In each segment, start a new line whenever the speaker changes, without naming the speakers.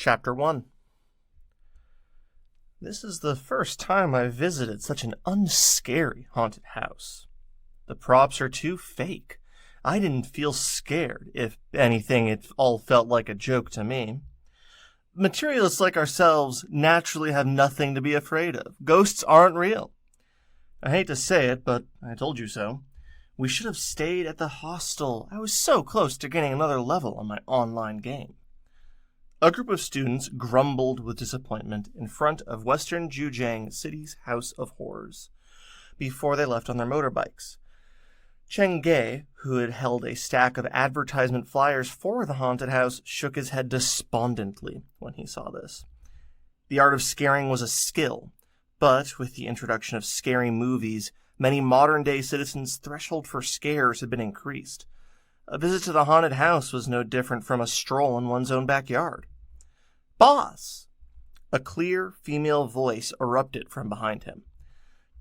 Chapter 1. This is the first time I've visited such an unscary haunted house. The props are too fake. I didn't feel scared. If anything, it all felt like a joke to me. Materialists like ourselves naturally have nothing to be afraid of. Ghosts aren't real. I hate to say it, but I told you so. We should have stayed at the hostel. I was so close to getting another level on my online game. A group of students grumbled with disappointment in front of Western Zhejiang City's House of Horrors before they left on their motorbikes. Cheng Ge, who had held a stack of advertisement flyers for the haunted house, shook his head despondently when he saw this. The art of scaring was a skill, but with the introduction of scary movies, many modern-day citizens' threshold for scares had been increased. A visit to the haunted house was no different from a stroll in one's own backyard. "Boss!" A clear female voice erupted from behind him.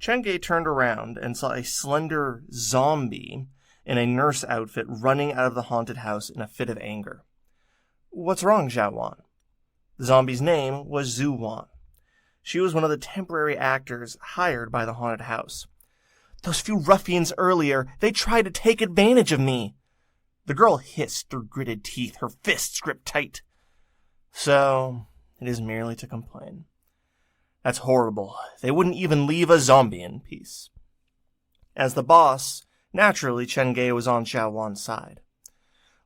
Chenge turned around and saw a slender zombie in a nurse outfit running out of the haunted house in a fit of anger. "What's wrong, Xiaowan?" The zombie's name was Zhu Wan. She was one of the temporary actors hired by the haunted house. "Those few ruffians earlier, they tried to take advantage of me." The girl hissed through gritted teeth, her fists gripped tight. "So, it is merely to complain. That's horrible. They wouldn't even leave a zombie in peace." As the boss, naturally Chen Ge was on Xiaowan's side.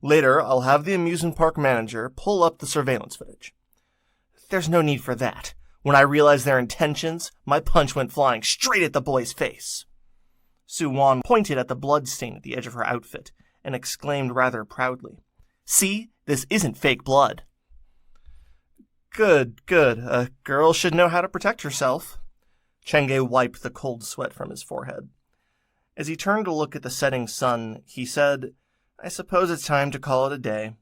"Later, I'll have the amusement park manager pull up the surveillance footage." "There's no need for that. When I realized their intentions, my punch went flying straight at the boy's face." Su Wan pointed at the blood stain at the edge of her outfit and exclaimed rather proudly, "See, this isn't fake blood." Good. A girl should know how to protect herself." Chenge wiped the cold sweat from his forehead. As he turned to look at the setting sun, he said, "I suppose it's time to call it a day.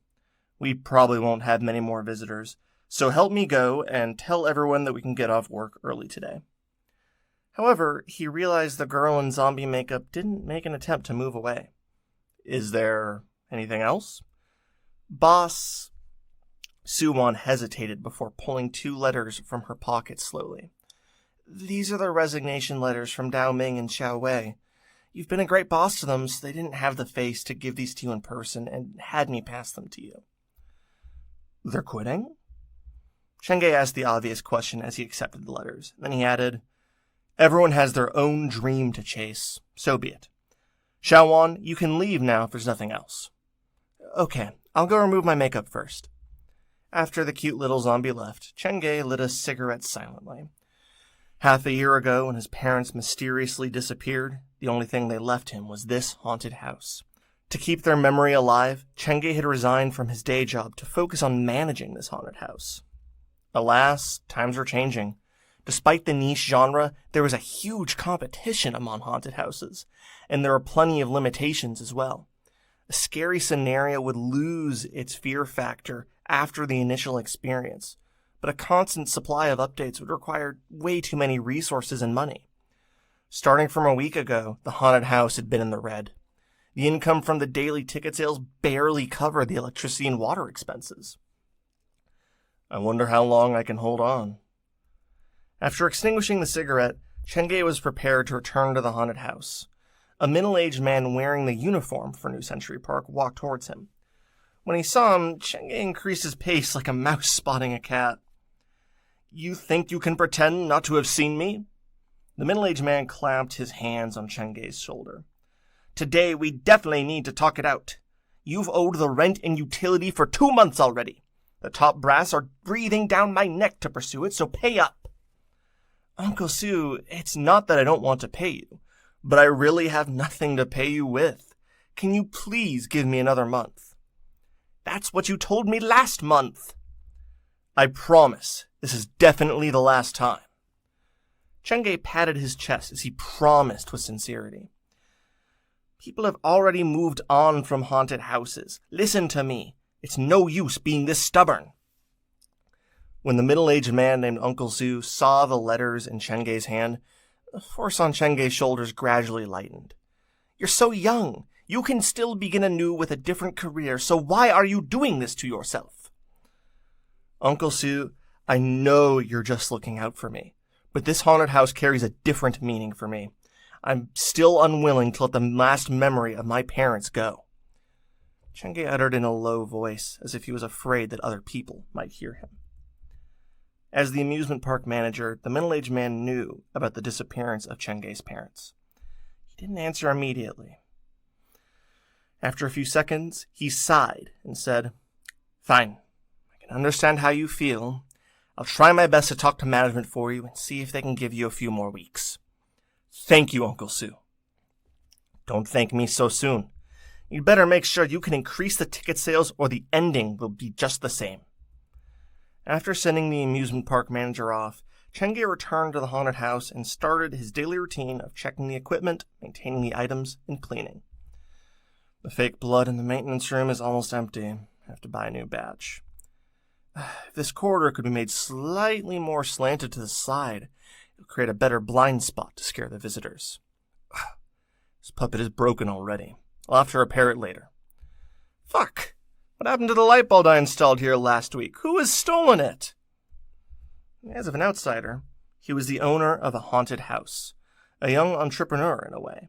We probably won't have many more visitors, so help me go and tell everyone that we can get off work early today." However, he realized the girl in zombie makeup didn't make an attempt to move away. "Is there anything else?" "Boss..." Suwon hesitated before pulling 2 letters from her pocket slowly. "These are the resignation letters from Dao Ming and Xiao Wei. You've been a great boss to them, so they didn't have the face to give these to you in person and had me pass them to you." "They're quitting?" Chenge asked the obvious question as he accepted the letters. Then he added, "Everyone has their own dream to chase. So be it. Xiaowan, you can leave now if there's nothing else." "Okay, I'll go remove my makeup first." After the cute little zombie left, Chenge lit a cigarette silently. Half a year ago, when his parents mysteriously disappeared, the only thing they left him was this haunted house. To keep their memory alive, Chenge had resigned from his day job to focus on managing this haunted house. Alas, times were changing. Despite the niche genre, there was a huge competition among haunted houses, and there are plenty of limitations as well. A scary scenario would lose its fear factor after the initial experience, but a constant supply of updates would require way too many resources and money. Starting from a week ago, the haunted house had been in the red. The income from the daily ticket sales barely covered the electricity and water expenses. "I wonder how long I can hold on." After extinguishing the cigarette, Chenge was prepared to return to the haunted house. A middle-aged man wearing the uniform for New Century Park walked towards him. When he saw him, Chenge increased his pace like a mouse spotting a cat. "You think you can pretend not to have seen me?" The middle-aged man clapped his hands on Chenge's shoulder. "Today we definitely need to talk it out. You've owed the rent and utility for 2 months already. The top brass are breathing down my neck to pursue it, so pay up." "Uncle Sue, it's not that I don't want to pay you, but I really have nothing to pay you with. Can you please give me another month?" "That's what you told me last month." "I promise, this is definitely the last time." Chenge patted his chest as he promised with sincerity. "People have already moved on from haunted houses. Listen to me. It's no use being this stubborn." When the middle-aged man named Uncle Sue saw the letters in Chenge's hand, the force on Chenge's shoulders gradually lightened. "You're so young. You can still begin anew with a different career, so why are you doing this to yourself?" Uncle Sue, I know you're just looking out for me, but this haunted house carries a different meaning for me. I'm still unwilling to let the last memory of my parents go. Chenge uttered in a low voice, as if he was afraid that other people might hear him. As the amusement park manager, the middle-aged man knew about the disappearance of Chenge's parents. He didn't answer immediately. After a few seconds, he sighed and said, "Fine, I can understand how you feel. I'll try my best to talk to management for you and see if they can give you a few more weeks." "Thank you, Uncle Sue." "Don't thank me so soon. You'd better make sure you can increase the ticket sales or the ending will be just the same." After sending the amusement park manager off, Chenge returned to the haunted house and started his daily routine of checking the equipment, maintaining the items, and cleaning. The fake blood in the maintenance room is almost empty. I have to buy a new batch. If this corridor could be made slightly more slanted to the side, it would create a better blind spot to scare the visitors. This puppet is broken already. I'll have to repair it later. Fuck! What happened to the light bulb I installed here last week? Who has stolen it? As of an outsider, he was the owner of a haunted house, a young entrepreneur in a way.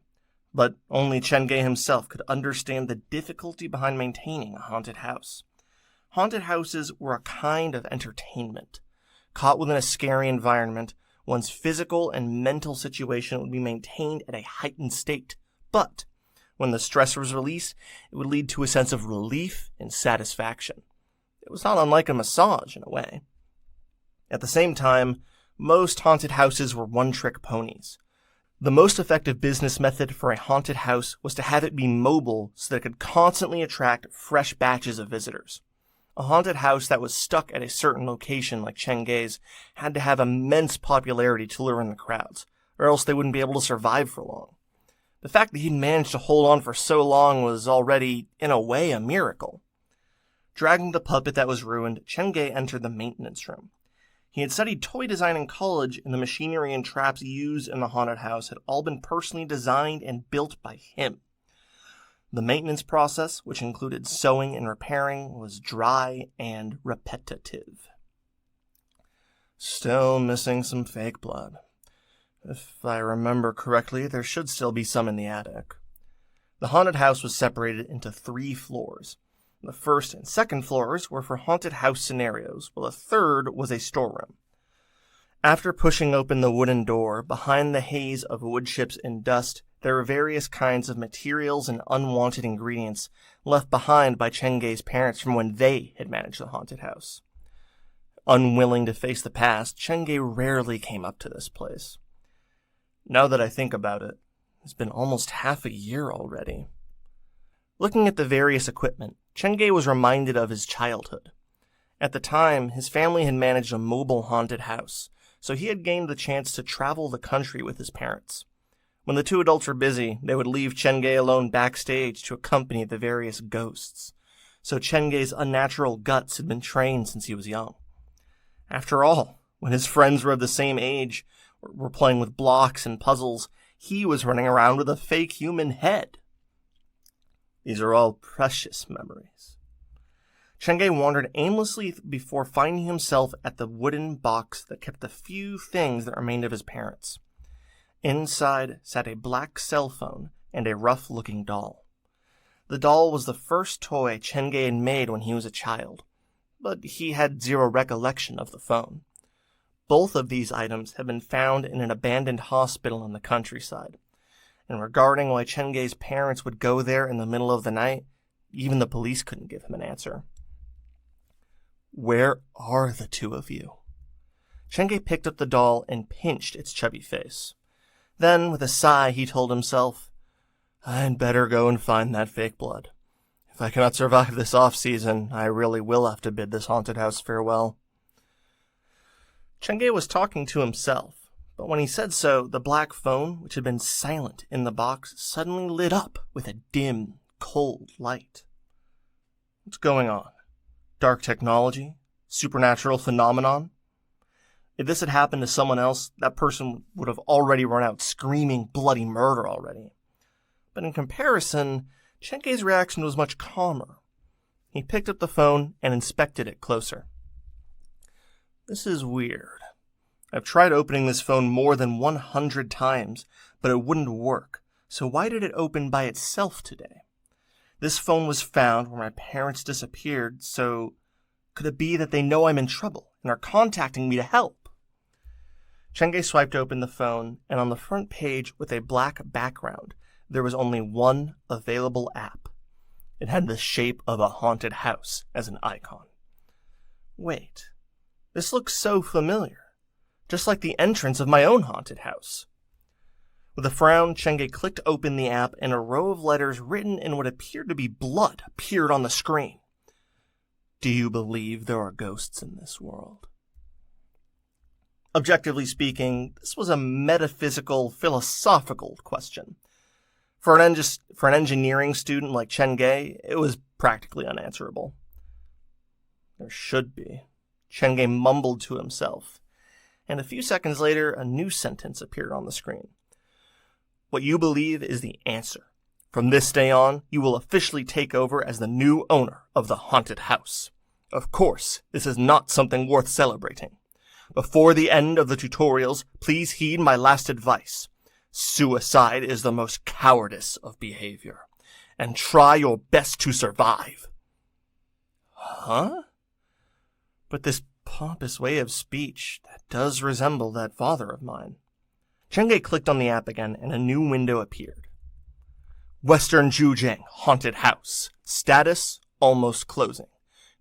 But only Chenge himself could understand the difficulty behind maintaining a haunted house. Haunted houses were a kind of entertainment. Caught within a scary environment, one's physical and mental situation would be maintained at a heightened state. But when the stress was released, it would lead to a sense of relief and satisfaction. It was not unlike a massage in a way. At the same time, most haunted houses were one-trick ponies. The most effective business method for a haunted house was to have it be mobile so that it could constantly attract fresh batches of visitors. A haunted house that was stuck at a certain location like Chenge's had to have immense popularity to lure in the crowds, or else they wouldn't be able to survive for long. The fact that he'd managed to hold on for so long was already, in a way, a miracle. Dragging the puppet that was ruined, Chenge entered the maintenance room. He had studied toy design in college, and the machinery and traps used in the haunted house had all been personally designed and built by him. The maintenance process, which included sewing and repairing, was dry and repetitive. Still missing some fake blood. If I remember correctly, there should still be some in the attic. The haunted house was separated into 3 floors. The first and second floors were for haunted house scenarios, while the third was a storeroom. After pushing open the wooden door, behind the haze of wood chips and dust, there were various kinds of materials and unwanted ingredients left behind by Chenge's parents from when they had managed the haunted house. Unwilling to face the past, Chenge rarely came up to this place. Now that I think about it, it's been almost half a year already. Looking at the various equipment, Chenge was reminded of his childhood. At the time, his family had managed a mobile haunted house, so he had gained the chance to travel the country with his parents. When the 2 adults were busy, they would leave Chenge alone backstage to accompany the various ghosts. So Chenge's unnatural guts had been trained since he was young. After all, when his friends were of the same age, were playing with blocks and puzzles, he was running around with a fake human head. These are all precious memories. Chenge wandered aimlessly before finding himself at the wooden box that kept the few things that remained of his parents. Inside sat a black cell phone and a rough-looking doll. The doll was the first toy Chenge had made when he was a child, but he had zero recollection of the phone. Both of these items had been found in an abandoned hospital in the countryside. And regarding why Chenge's parents would go there in the middle of the night, even the police couldn't give him an answer. Where are the 2 of you? Chenge picked up the doll and pinched its chubby face. Then, with a sigh, he told himself, I'd better go and find that fake blood. If I cannot survive this off-season, I really will have to bid this haunted house farewell. Chenge was talking to himself, but when he said so, the black phone, which had been silent in the box, suddenly lit up with a dim, cold light. What's going on? Dark technology? Supernatural phenomenon? If this had happened to someone else, that person would have already run out screaming bloody murder already. But in comparison, Chenge's reaction was much calmer. He picked up the phone and inspected it closer. This is weird. I've tried opening this phone more than 100 times, but it wouldn't work. So why did it open by itself today? This phone was found where my parents disappeared, so could it be that they know I'm in trouble and are contacting me to help? Chenge swiped open the phone, and on the front page with a black background, there was only one available app. It had the shape of a haunted house as an icon. Wait, this looks so familiar. Just like the entrance of my own haunted house. With a frown, Chenge clicked open the app and a row of letters written in what appeared to be blood appeared on the screen. Do you believe there are ghosts in this world? Objectively speaking, this was a metaphysical, philosophical question. For an engineering student like Chenge, it was practically unanswerable. There should be. Chenge mumbled to himself. And a few seconds later, a new sentence appeared on the screen. What you believe is the answer. From this day on, you will officially take over as the new owner of the haunted house. Of course, this is not something worth celebrating. Before the end of the tutorials, please heed my last advice. Suicide is the most cowardice of behavior, and try your best to survive. Huh? But this pompous way of speech, that does resemble that father of mine. Chenge clicked on the app again, and a new window appeared. Western Zhujiang Haunted House. Status, almost closing.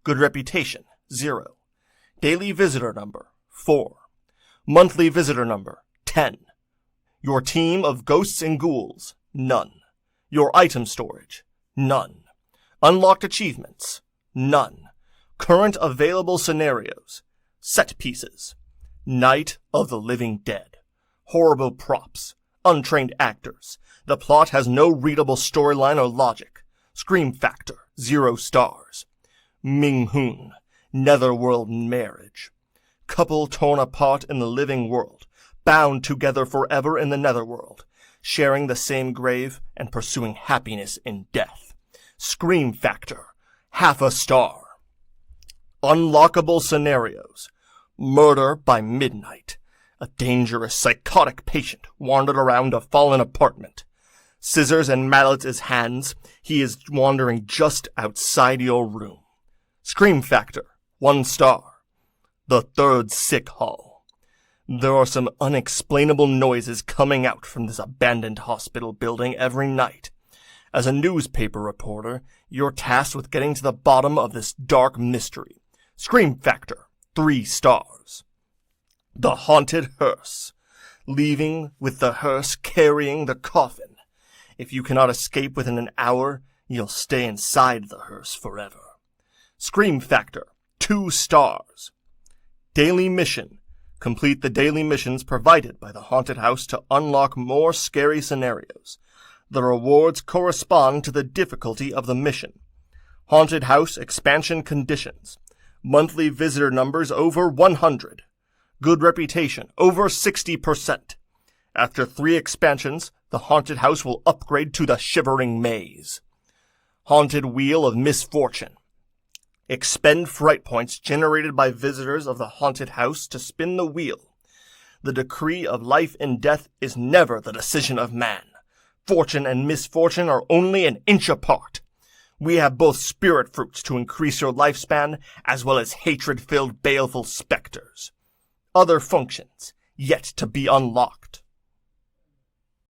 Good reputation, 0. Daily visitor number, 4. Monthly visitor number, 10. Your team of ghosts and ghouls, none. Your item storage, none. Unlocked achievements, none. Current available scenarios, set pieces. Night of the Living Dead. Horrible props, untrained actors. The plot has no readable storyline or logic. Scream factor, 0 stars. Ming-Hun, netherworld marriage. Couple torn apart in the living world, bound together forever in the netherworld, sharing the same grave and pursuing happiness in death. Scream factor, half a star. Unlockable scenarios. Murder by midnight. A dangerous psychotic patient wandered around a fallen apartment. Scissors and mallets in his hands, he is wandering just outside your room. Scream factor, 1 star. The third sick hall. There are some unexplainable noises coming out from this abandoned hospital building every night. As a newspaper reporter, you're tasked with getting to the bottom of this dark mystery. Scream factor, 3 stars. The haunted hearse. Leaving with the hearse carrying the coffin. If you cannot escape within an hour, you'll stay inside the hearse forever. Scream factor, 2 stars. Daily mission. Complete the daily missions provided by the haunted house to unlock more scary scenarios. The rewards correspond to the difficulty of the mission. Haunted house expansion conditions. Monthly visitor numbers over 100. Good reputation, over 60%. After 3 expansions, the haunted house will upgrade to the Shivering Maze. Haunted Wheel of Misfortune. Expend fright points generated by visitors of the haunted house to spin the wheel. The decree of life and death is never the decision of man. Fortune and misfortune are only an inch apart. We have both spirit fruits to increase your lifespan, as well as hatred-filled baleful specters. Other functions, yet to be unlocked.